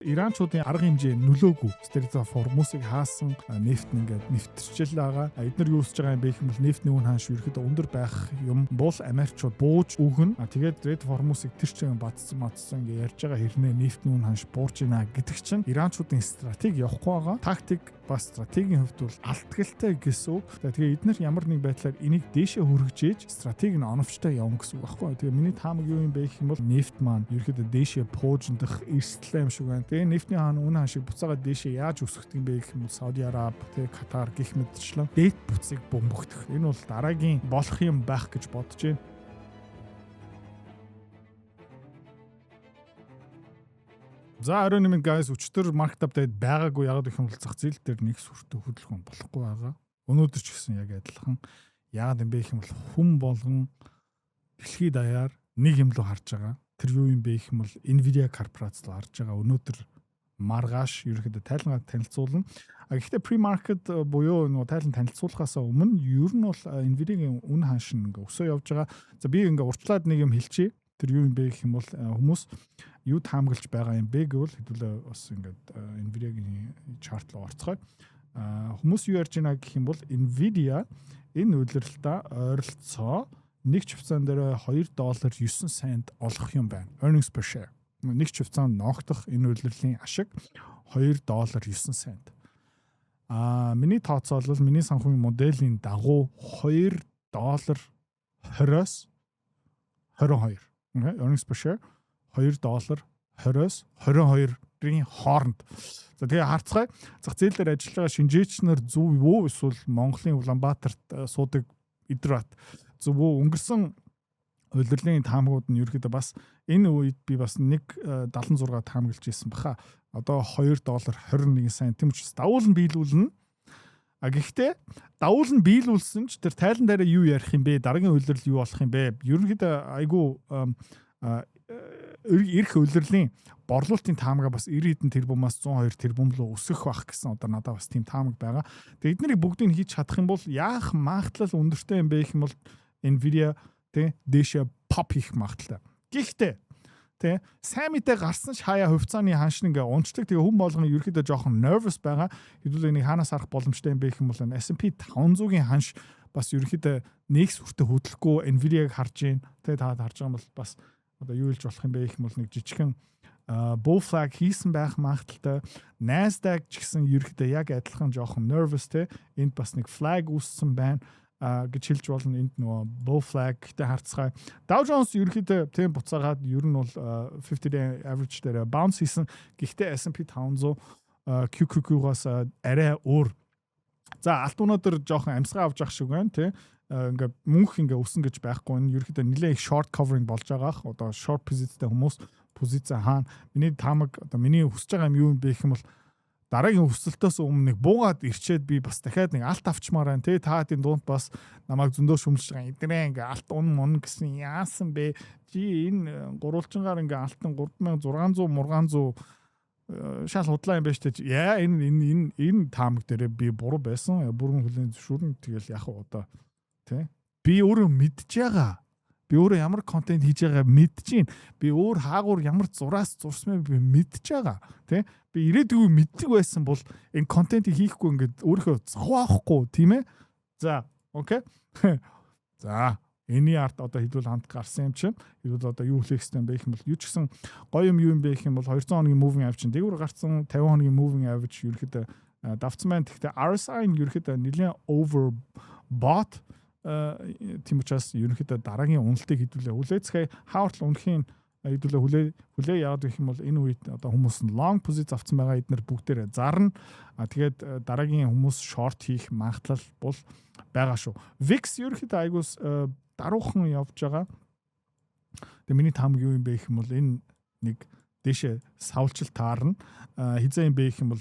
Иранчуудын арга хэмжээ нөлөөгүй. Стратеги Формусыг хаасан нефт ингээд нэвтэрчл байгаа. Эдгээр юу хийж байгаа юм бэ гэх юм бол нефтний үн хааш ерөөхдөө өндөр байх юм бол Америкчууд бууж өгнө. Тэгээд Стратеги Формусыг тэр чинь батцсан ингээд ярьж байгаа хэрнээ нефтний үн хааш буурж ийна гэдэг чинь Иранчуудын стратеги явахгүй байгаа. Тактик бас стратегийн хувьд бол алдгалтай гэсэн үг. Тэгээ эдгээр ямар нэг байдлаар энийг дээшээ хүргэж стратеги нь оновчтой явна гэсэн үг байхгүй. Тэгээ миний таамаг юу юм бэ гэх юм бол нефт маань ерөөхдөө дээшээ пууждах эрсдлээ юм шиг байна. Тэгээ нефтний үн хаашиг буцаагаад дээшээ яаж өсгөх юм бэ гэх юм бол Сауди Араб, тэгээ Катар гэх мэтчлэн дээд буцыг бөмбөгдөх. Энэ бол дараагийн болох юм байх гэж бодож байна. За орой нэмэн guys өчтөр market update байгаагүй ягаад гэх юм бол зах зээл дээр нэг сүртэй хөдөлгөөн болохгүй байгаа. Өнөөдөр ч гэсэн яг адилхан. Ягаад юм бэ гэх юм бол хүн болгон дэлхийд даяар нэг юм руу харж байгаа. Тэр юу юм бэ гэх юм бол Nvidia корпорац руу харж байгаа. Өнөөдөр маргааш ерөөхдөө тайлбар танилцуулна. Гэхдээ pre-market буюу нөгөө тайлан танилцуулахаас өмнө ер нь бол Nvidia-гийн үн хааш ингээ өсөө явж байгаа. За би ингээ урьдлаад нэг юм хэлчихье. Тэр юу юм бэ гэх юм бол хүмүүс юу таамаглаж байгаа юм бэ гэвэл хэдүүлээ бас ингээд Nvidia-гийн чарт руу орцгоё. Хүмүүс юу ярьж байна гэх юм бол Nvidia энэ үйлрэлтээ ойролцоо нэг чвцаан дээр $2.09 олох юм байна. Earnings per share. Нэг чвцаан ноогдох энэ үйлрлийн ашиг $2.09. Миний тооцоол бол миний санхүүгийн моделийн дагуу $2.20-22. Earnings per share $2.20-22 хооронд. За тэгээ харцгаая. Зах зээл дээр ажиллаж байгаа шинжээчнэр зөв юу эсвэл Монголын Улаанбаатарт суудаг идрат зөв өнгөрсөн удирдлагын таамагууд нь ерөөхдөө бас энэ үед би бас 1.76 таамаглаж ирсэн баха. Одоо $2.21 тийм учраас давуул нь биелүүлнэ. Гэхдээ давуул нь биелүүлсэн ч тэр тайлан дээр юу ярих юм бэ? Дараагийн удирдал юу болох юм бэ? Ерөнхийдөө айгүй ирэх удирдлагын борлуулалтын таамага бас 90 хэдэн тэрбумаас 102 тэрбум руу өсөх байх гэсэн одоо надад бас тийм таамаг байгаа. Тэгээ эднийг бүгдийг хийж чадах юм бол яах магадлал өндөртэй юм бэ гэх юм бол Nvidia тэ дэшэ pop хийх магадлалтай. Гэхдээ тэ сайн мэдээ гарсан ч хаяа хувьцааны ханш ингээ унцдаг. Тэгээ хүн болгоно ерөөхдөө жоохон nervous байгаа. Хэдүүлээ нэг хаанаас харах боломжтой юм бэ гэх юм бол S&P 500-гийн ханш бас ерөөхдөө нэг сүртэй хөдлөхгүй Nvidia-г харж гин. Тэ та харж байгаа юм бол бас одоо юу хэлж болох юм бэ гэх юм бол нэг жижигхэн bull flag хийсэн байх магадлалтай. Nasdaq ч гэсэн ерөөхдөө яг адилхан жоохон nervous тэ энд бас нэг flag үүссэн байна гэж хэлж болно. Энд нөгөө bull flag гэдэг харцгаая. Dow Jones ерөөхдөө тийм буцаагаад ер нь бол 50-day average дээр bounce хийсэн. Гэхдээ S&P 500 QQQ-гаас арай өөр. За алт өнөөдөр жоохон амьсгаа авч явах шиг байна тий. Ингээ мөнх ингээ өсөн гэж байхгүй нь ерөөхдөө нэлээд их short covering болж байгаа. Одоо short позицтэй хүмүүс позиц хаана миний таамаг одоо миний хүсэж байгаа юм юу бэ гэх юм бол дараагийн өсөлтөөс өмнө нэг буугаад ирчээд би бас дахиад нэг алт авчмаар байна тий. Та тийм дунд бас намайг зөндөө шүмжилж байгаа. Эднэрээ ингээ алт мон гэсэн яасан бэ? Жи энэ гурвалжингаар ингээ алтан 3600 шал худлаа юм байна шүү дээ. Яа энэ таамаг дээр би буруу байсан. Бүрэн хөлийн зөвшөөрн тэгэл яг одоо тий. Би өөрөө мэдж байгаа. Би өөрөө ямар контент хийж байгааг мэдж байна. Би өөр хаагуур ямар зураас зурсмаа би мэдж байгаа. Тэ? Би ирээдүйг мэддэг байсан бол энэ контентийг хийхгүй ингээд өөрийнхөө зовохгүй тийм ээ. За, окей. За, энэний арт одоо хэдүүл хамт гарсан юм чинь. Хэдүүл одоо юу хэлэх хэвтэй юм бэ гэх юм бол юу ч гэсэн гоё юм бэ гэх юм бол 200 хоногийн moving average чинь дээгүүр гарсан 50 хоногийн moving average ерөөхдөө давцсан байна. Гэхдээ RSI нь ерөөхдөө нэлээд overbought тийм учраас ерөнхийдөө дараагийн уналтыг хэдүүлээ хүлээцгээ хаалтл үнхийн хэдүүлээ хүлээ яагаад гэх юм бол энэ үед одоо хүмүүс нь long позиц авсан байгаа эднэр бүгдээрээ зарна. Тэгээд дараагийн хүмүүс short хийх магадлал бол байгаа шүү. VIX ерөнхийдөө айгуус даруухан явж байгаа. Тэгээд миний таамаг юу юм бэ гэх юм бол энэ нэг дэшээ савлчил таарна. Хизээ юм бэ гэх юм бол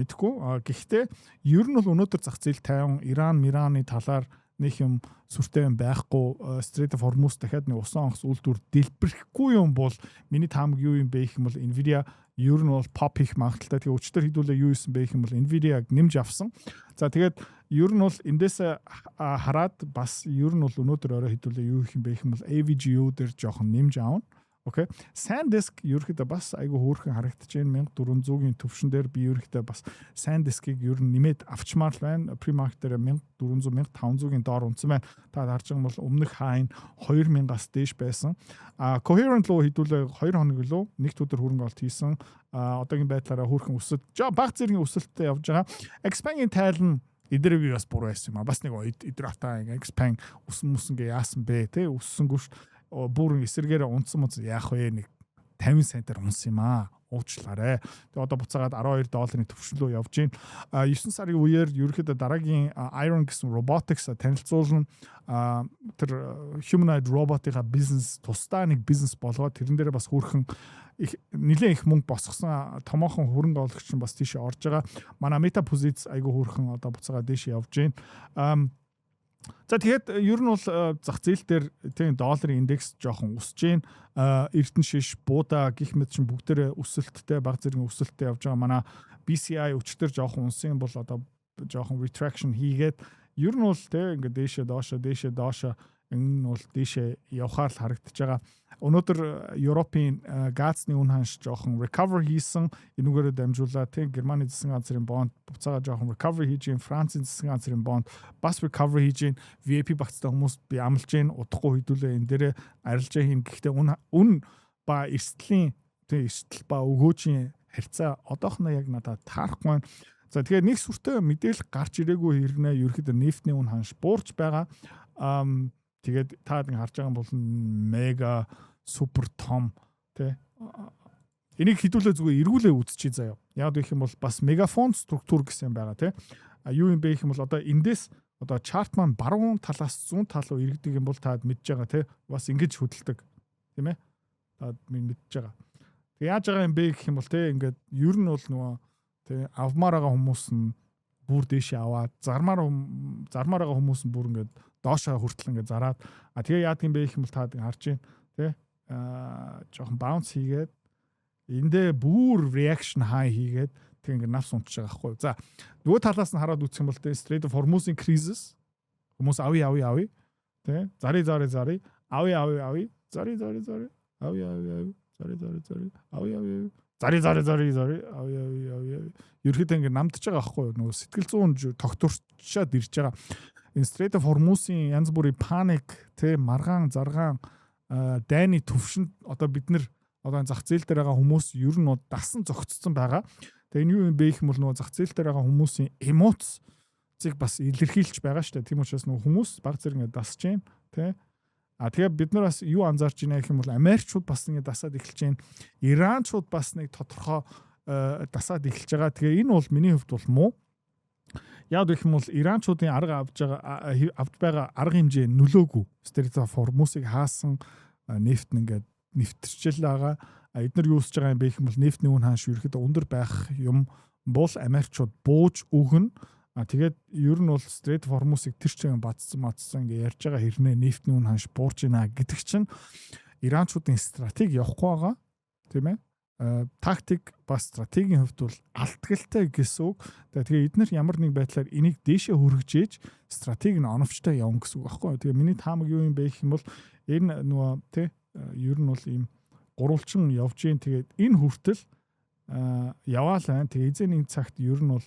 мэдэхгүй. Гэхдээ ер нь бол өнөөдөр зах зээл тайван Ираны талаар нэг юм сүртэй юм байхгүй Strait of Hormuz дахиад нэг усан онгоц үйлдвэр дэлбэрэхгүй юм бол миний таамаг юу юм бэ гэх юм бол Nvidia ер нь бол pop хийх магадлалтай. Тэгээ өчтөр хэдүүлээ юу исэн бэ гэх юм бол Nvidia-г нэмж авсан. За тэгээд ер нь бол эндээс хараад бас ер нь бол өнөөдөр орой хэдүүлээ юу их юм бэ гэх юм бол AVGO дээр жоохон нэмж аавна. Окей. SanDisk ерөөхдөө бас айгүй хөөрхөн харагдаж байна. 1400-ийн төвшин дээр би ерөөхдөө бас SanDisk-ийг ер нь нэмээд авчмаар л байна. Pre-market дээр 1400, 1500-ийн доор унтсан байна. Та харж байгаа бол өмнөх хай нь 2000-аас дээш байсан. Coherent руу хэдүүлээ 2 хоног лөө нэгт өдөр хөрөнгө олт хийсэн. Одоогийн байдлаараа хөөрхөн өсөлт, баг зэргийн өсөлттэй явж байгаа. Xpeng-ийн тайл нь эдгээр би бас буруу байсан юм а. Бас нэг эдгээр атаа Xpeng өсөн гээ яасан бэ те өссөнгөө ш бүрэн эсэргээрээ унтсан мод яах вэ нэг 50 центээр унсан юм аа. Уучлаарай. Тэгээ одоо буцаагаад $12 төвшин рүү явж гин. 9 сарын үеэр ерөөхдөө дараагийн Iron гэсэн robotics танилцуулна. Тэр humanoid robot-ийн бизнес тусдаа нэг бизнес болгоод тэрэн дээр бас хөөрхөн нэлээд их мөнгө босгосон томоохон хөрөнгө оруулагч нь бас тийшээ орж байгаа. Манай Meta Positions айгүй хөөрхөн одоо буцаагаад дэше явж гин. За тэгээд ер нь бол зах зээл дээр тийм долларын индекс жоохон өсөж гин. Эрдэнэ шиш, буудаа гих мэт чинь бүгдээрээ өсөлттэй, баг зэргийн өсөлттэй явж байгаа. Манай BCI өчтөр жоохон унсан бол одоо жоохон retraction хийгээд ер нь бол тийм ингээд дээшээ доошоо энэ нь бол дээшээ явхаар л харагдаж байгаа. Өнөөдөр Европын газны үн ханш жоохон recover хийсэн. Энүүгээрээ дамжуулаад тийм Германы засгийн газрын бонд буцаага жоохон recover хийж гин. Францын засгийн газрын бонд бас recover хийж гин. VIP багцтай хүмүүс би амлаж гин. Удахгүй хөдөлөө энэ дээрээ арилжаа хийн. Гэхдээ үн ба эрсдлийн тийм эрсдэл ба өгөөжийн харьцаа одоохноо яг надад таарахгүй байна. За тэгэхээр нэг сүртэй мэдээлэл гарч ирээгүй хэрнээ ерөөхдөө нефтний үн ханш буурч байгаа. Тэгээд та харж байгаа бол мега супер том тий. Энийг хідүүлээ зүгээр эргүүлээ үзчихье заяа. Яг гэх юм бол бас мегафон структур гэсэн байгаа тий. Юу юм бэ гэх юм бол одоо эндээс одоо чарт маань баруун талаас зүүн тал руу иргэдэг юм бол та мэдж байгаа тий. Бас ингэж хөдөлдөг тийм ээ. Та мэдж байгаа. Тэг яаж байгаа юм бэ гэх юм бол тий ингээд ер нь бол нөгөө тий авмаар байгаа хүмүүс нь бүр дээшээ аваад зармаар байгаа хүмүүс нь бүр ингээд доошоо хүртэл ингээд зараад тэгээ яадаг юм бэ гэх юм бол та харж байна тий жоохон bounce хийгээд эндээ бүр reaction high хийгээд тэг ингээд навс унтж байгаа байхгүй. За нөгөө талаас нь хараад үзэх юм бол тий Strait of Hormuz-ийн crisis хүмүүс ави тий зари ави зари ерөөхдөө ингээд намдж байгаа байхгүй нөгөө сэтгэл зүйн тогтворчоод ирж байгаа. Энэ Strait of Hormuz-ийн янз бүрийн паник тий маргаан заргаан дайны төвшөнд одоо бид нар одоо зах зээл дээр байгаа хүмүүс ер нь дасан зогцсон байгаа. Тэгээ энэ юу юм бэ гэх юм бол нөгөө зах зээл дээр байгаа хүмүүсийн эмоцыг бас илэрхийлж байгаа шүү дээ. Тийм учраас нөгөө хүмүүс баг зэрэг дасж байна тий. Тэгээ бид нар бас юу анзаарч байна гэх юм бол Америкчууд бас ингэ дасаад эхэлж байна. Иранчууд бас нэг тодорхой дасаад эхэлж байгаа. Тэгээ энэ бол миний хувьд бол муу. Яг гэх юм бол Иранчуудын арга авж байгаа арга хэмжээ нөлөөгүй. Strait of Hormuz-ыг хаасан нефт ингээд нэвтэрчл байгаа. Эдгээр юу усж байгаа юм бэ гэх юм бол нефтний үн ханш ерөөхдөө өндөр байх юм бол Америкчууд бууж өгнө. Тэгээд ер нь бол Strait of Hormuz-ыг тэр чинь бацсан ингээ ярьж байгаа хэрнээ нефтний үн ханш буурж байна гэдэг чинь Иранчуудын стратеги явахгүй байгаа. Тийм ээ. Тактик бас стратегийн хувьд бол алтгалтай гэсэн үг. Тэгээ эдгээр ямар нэг байдлаар энийг дээшээ хөргөжээж стратеги нь оновчтой явна гэсэн үг байхгүй. Тэгээ миний таамаг юу юм бэ гэх юм бол энэ нөгөө тий ер нь бол ийм гурвалжин явж гин. Тэгээд энэ хүртэл яваал байна. Тэгээ эзэний цагт ер нь бол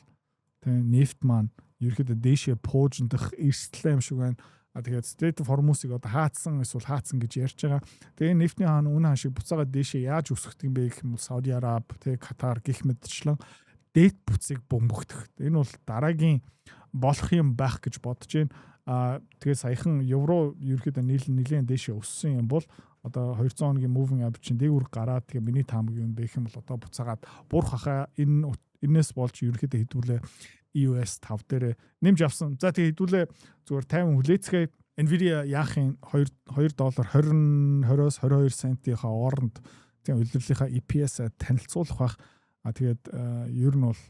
тий нефт маань ерөөхдөө дээшээ пууждах эрсдэл юм шиг байна. Тэгээд Strait of Hormuz-ыг одоо хаацсан гэж ярьж байгаа. Тэгээ нефтний хаан үн ханшиг буцаагаад дээшээ яаж өсгөх юм бэ гэх юм бол Сауди Араб, тэгээ Катар гэх мэтчлэн дээд бүцийг бөмбөгдөх. Энэ бол дараагийн болох юм байх гэж бодож байна. Тэгээ саяхан евро ерөөхдөө нэлээд дээшээ өссөн юм бол одоо 200 хоногийн moving average чинь дээгүүр гараад тэгээ миний таамаг юм бэ гэх юм бол одоо буцаагаад буурах хаа энэс болж ерөөхдөө хэдүүлээ EOS 5 дээр нэмж авсан. За тэгээ хэдүүлээ зүгээр 50 хүлээцгээ Nvidia яахын $2.20-оос 22 центийн хооронд тийм улирлынхаа EPS танилцуулах байх. Тэгээд ер нь бол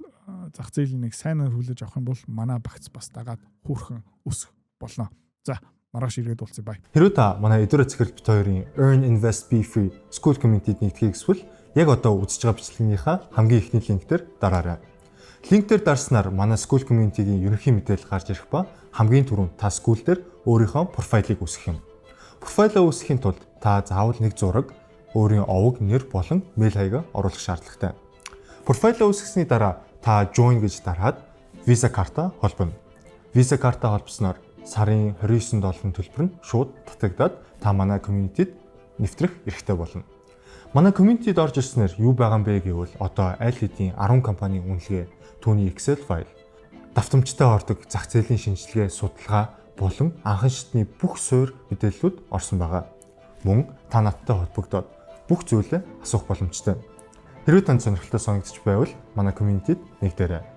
зах зээлийн нэг сайнаар хүлээж авах юм бол манай багц бас дагаад хөөрхөн өсөх болно. За маргааш ирээд уулзъя бай. Хэрвээ та манай эдгээр цэцгэлт бит хоёрын Earn Invest Be Free School Community-д нэгдэхийг эсвэл яг одоо үзэж байгаа бичлэгийнхаа хамгийн ихний линк дээр дараарай. Линк дээр дарснаар манай School Community-гийн ерөнхий мэдээлэл гарч ирэх ба хамгийн түрүүнд та School дээр өөрийнхөө профайлыг үүсгэх юм. Профайлаа үүсгэхийн тулд та заавал нэг зураг, өөрийн овог, нэр болон мэйл хаягаа оруулах шаардлагатай. Профайлаа үүсгэсний дараа та join гэж дараад Visa карта холбоно. Visa карта холбосноор сарын $29 төлбөр нь шууд татагдаад та манай community-д нэвтрэх эрхтэй болно. Манай community-д орж ирснээр юу байгаа юм бэ гэвэл одоо аль хэдийн 10 компанийн үнэлгээ, түүний Excel файл, давтамжтай ордог зах зээлийн шинжилгээ, судалгаа болон анхан шатны бүх суурь мэдээллүүд орсон байгаа. Мөн та надтай холбогдоод бүх зүйлээ асуух боломжтой. Хэрвээ танд сонирхолтой санагдчих байвал манай community-д нэгдээрэй.